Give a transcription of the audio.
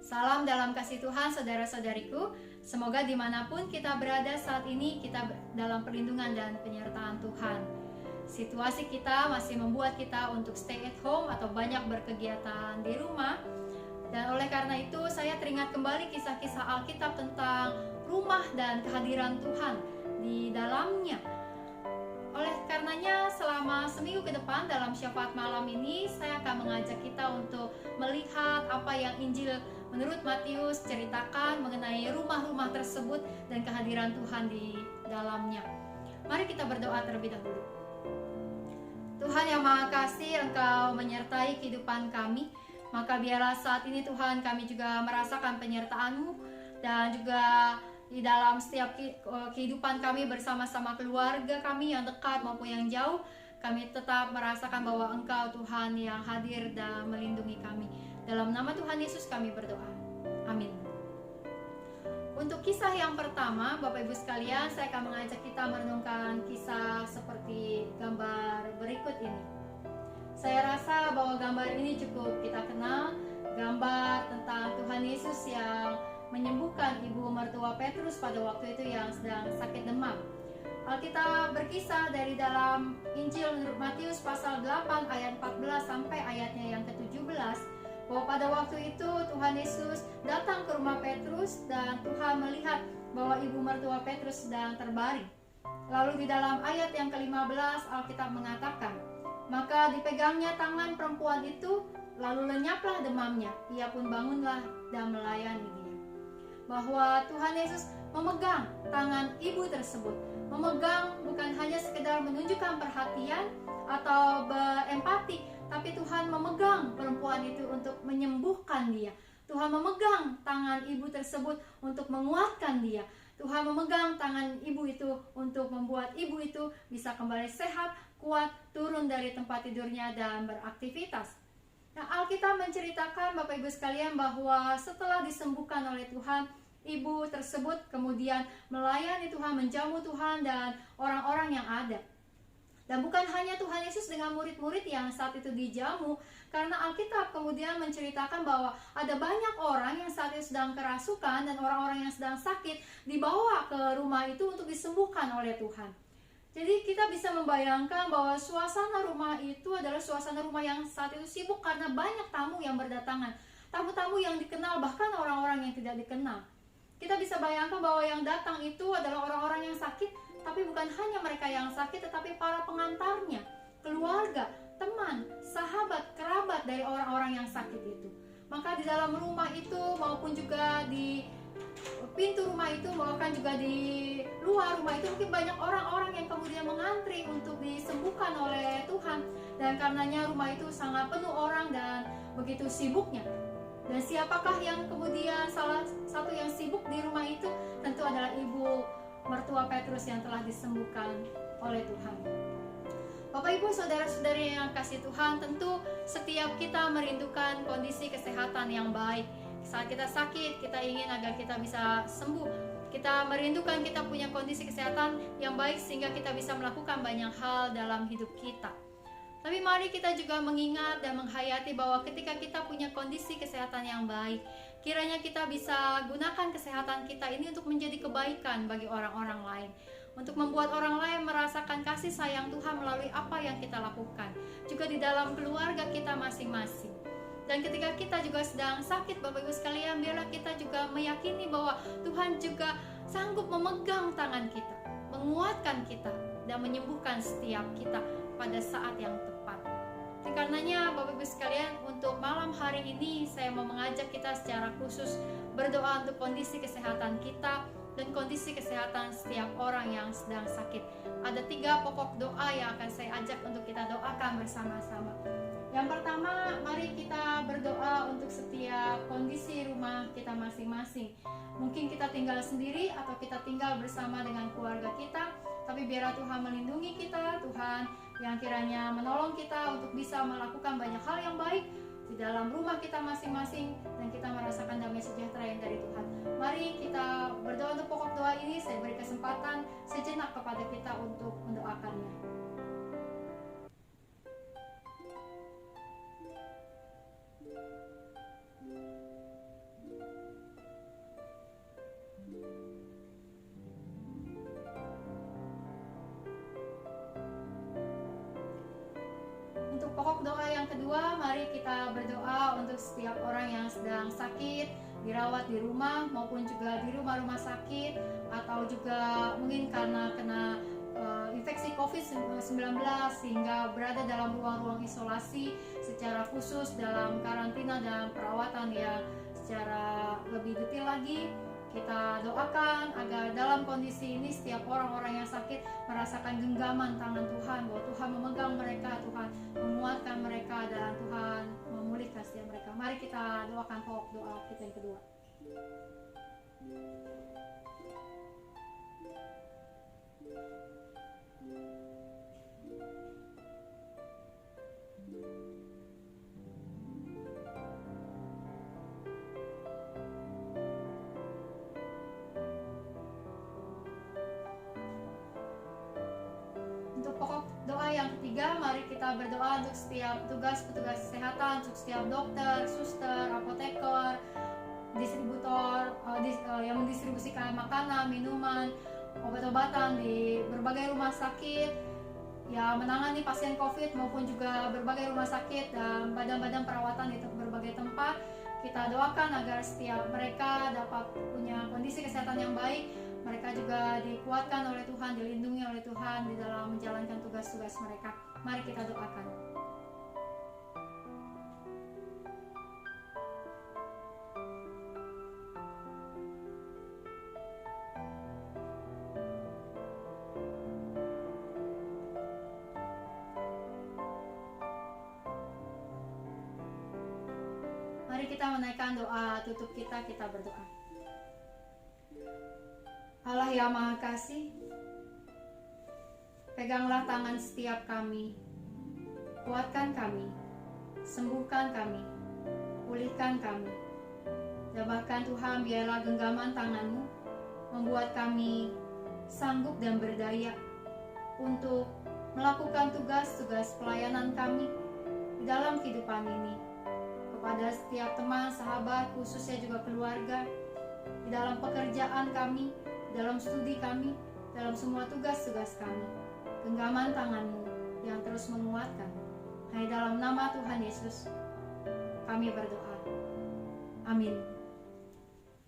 Salam dalam kasih Tuhan saudara-saudariku. Semoga dimanapun kita berada saat ini, kita dalam perlindungan dan penyertaan Tuhan. Situasi kita masih membuat kita untuk stay at home atau banyak berkegiatan di rumah. Dan oleh karena itu saya teringat kembali kisah-kisah Alkitab tentang rumah dan kehadiran Tuhan di dalamnya. Oleh karenanya selama seminggu ke depan dalam syafaat malam ini saya akan mengajak kita untuk melihat apa yang Injil menurut Matius ceritakan mengenai rumah-rumah tersebut dan kehadiran Tuhan di dalamnya. Mari kita berdoa terlebih dahulu. Tuhan yang Maha Kasih, Engkau menyertai kehidupan kami, maka biarlah saat ini Tuhan kami juga merasakan penyertaan-Mu dan juga di dalam setiap kehidupan kami bersama-sama keluarga kami yang dekat maupun yang jauh, kami tetap merasakan bahwa Engkau Tuhan yang hadir dan melindungi kami. Dalam nama Tuhan Yesus kami berdoa. Amin. Untuk kisah yang pertama, Bapak Ibu sekalian, saya akan mengajak kita merenungkan kisah seperti gambar berikut ini. Saya rasa bahwa gambar ini cukup kita kenal, gambar tentang Tuhan Yesus yang menyembuhkan ibu mertua Petrus pada waktu itu yang sedang sakit demam. Alkitab berkisah dari dalam Injil menurut Matius pasal 8 ayat 14 sampai ayatnya yang ke-17 bahwa pada waktu itu Tuhan Yesus datang ke rumah Petrus dan Tuhan melihat bahwa ibu mertua Petrus sedang terbaring. Lalu di dalam ayat yang ke-15 Alkitab mengatakan, maka dipegangnya tangan perempuan itu, lalu lenyaplah demamnya. Ia pun bangunlah dan melayani dia. Bahwa Tuhan Yesus memegang tangan ibu tersebut. Memegang bukan hanya sekedar menunjukkan perhatian atau berempati, tapi Tuhan memegang perempuan itu untuk menyembuhkan dia. Tuhan memegang tangan ibu tersebut untuk menguatkan dia. Tuhan memegang tangan ibu itu untuk membuat ibu itu bisa kembali sehat, kuat, turun dari tempat tidurnya dan beraktivitas. Nah, Alkitab menceritakan Bapak Ibu sekalian bahwa setelah disembuhkan oleh Tuhan, ibu tersebut kemudian melayani Tuhan, menjamu Tuhan dan orang-orang yang ada. Dan bukan hanya Tuhan Yesus dengan murid-murid yang saat itu dijamu, karena Alkitab kemudian menceritakan bahwa ada banyak orang yang saat itu sedang kerasukan dan orang-orang yang sedang sakit dibawa ke rumah itu untuk disembuhkan oleh Tuhan. Jadi kita bisa membayangkan bahwa suasana rumah itu adalah suasana rumah yang saat itu sibuk karena banyak tamu yang berdatangan. Tamu-tamu yang dikenal, bahkan orang-orang yang tidak dikenal. Kita bisa bayangkan bahwa yang datang itu adalah orang-orang yang sakit, tapi bukan hanya mereka yang sakit, tetapi para pengantarnya, keluarga, teman, sahabat, kerabat dari orang-orang yang sakit itu. Maka di dalam rumah itu maupun juga di pintu rumah itu, bahkan juga di luar rumah itu mungkin banyak orang-orang yang kemudian mengantri untuk disembuhkan oleh Tuhan. Dan karenanya rumah itu sangat penuh orang dan begitu sibuknya. Dan siapakah yang kemudian salah satu yang sibuk di rumah itu? Tentu adalah ibu mertua Petrus yang telah disembuhkan oleh Tuhan. Bapak Ibu saudara-saudari yang kasih Tuhan, tentu setiap kita merindukan kondisi kesehatan yang baik. Saat kita sakit, kita ingin agar kita bisa sembuh. Kita merindukan kita punya kondisi kesehatan yang baik sehingga kita bisa melakukan banyak hal dalam hidup kita. Tapi mari kita juga mengingat dan menghayati bahwa ketika kita punya kondisi kesehatan yang baik, kiranya kita bisa gunakan kesehatan kita ini untuk menjadi kebaikan bagi orang-orang lain. Untuk membuat orang lain merasakan kasih sayang Tuhan melalui apa yang kita lakukan. Juga di dalam keluarga kita masing-masing. Dan ketika kita juga sedang sakit, Bapak Ibu sekalian, biarlah kita juga meyakini bahwa Tuhan juga sanggup memegang tangan kita, menguatkan kita, dan menyembuhkan setiap kita pada saat yang tepat. Karenanya Bapak Ibu sekalian, untuk malam hari ini saya mau mengajak kita secara khusus berdoa untuk kondisi kesehatan kita dan kondisi kesehatan setiap orang yang sedang sakit. Ada 3 pokok doa yang akan saya ajak untuk kita doakan bersama-sama. Yang pertama, mari kita berdoa untuk setiap kondisi rumah kita masing-masing. Mungkin kita tinggal sendiri atau kita tinggal bersama dengan keluarga kita, tapi biarlah Tuhan melindungi kita, Tuhan yang kiranya menolong kita untuk bisa melakukan banyak hal yang baik di dalam rumah kita masing-masing dan kita merasakan damai sejahtera yang dari Tuhan. Mari kita berdoa untuk pokok doa ini. Saya beri kesempatan sejenak kepada kita untuk mendoakannya. pokok doa yang kedua, mari kita berdoa untuk setiap orang yang sedang sakit, dirawat di rumah maupun juga di rumah-rumah sakit, atau juga mungkin karena kena infeksi COVID-19 sehingga berada dalam ruang-ruang isolasi secara khusus dalam karantina dan perawatan yang secara lebih detail lagi. Kita doakan agar dalam kondisi ini setiap orang-orang yang sakit merasakan genggaman tangan Tuhan, bahwa Tuhan memegang mereka, Tuhan menguatkan mereka, dan Tuhan memulihkan setiap mereka. Mari kita doakan pokok doa kita yang kedua. Untuk pokok doa yang ketiga, mari kita berdoa untuk setiap petugas kesehatan, untuk setiap dokter, suster, apoteker, distributor yang mendistribusikan makanan, minuman, obat-obatan di berbagai rumah sakit, ya menangani pasien COVID maupun juga berbagai rumah sakit dan badan-badan perawatan di berbagai tempat. Kita doakan agar setiap mereka dapat punya kondisi kesehatan yang baik, mereka juga dikuatkan oleh Tuhan, dilindungi oleh Tuhan di dalam menjalankan tugas-tugas mereka. Mari kita doakan. Mari kita menaikkan doa tutup kita berdoa. Allah yang Maha Kasih, peganglah tangan setiap kami, kuatkan kami, sembuhkan kami, pulihkan kami. Dan bahkan Tuhan, biarlah genggaman tangan-Mu membuat kami sanggup dan berdaya untuk melakukan tugas-tugas pelayanan kami di dalam kehidupan ini. Kepada setiap teman, sahabat, khususnya juga keluarga, di dalam pekerjaan kami, dalam studi kami, dalam semua tugas-tugas kami. Genggaman tangan-Mu yang terus menguatkan. Hanya dalam nama Tuhan Yesus kami berdoa. Amin.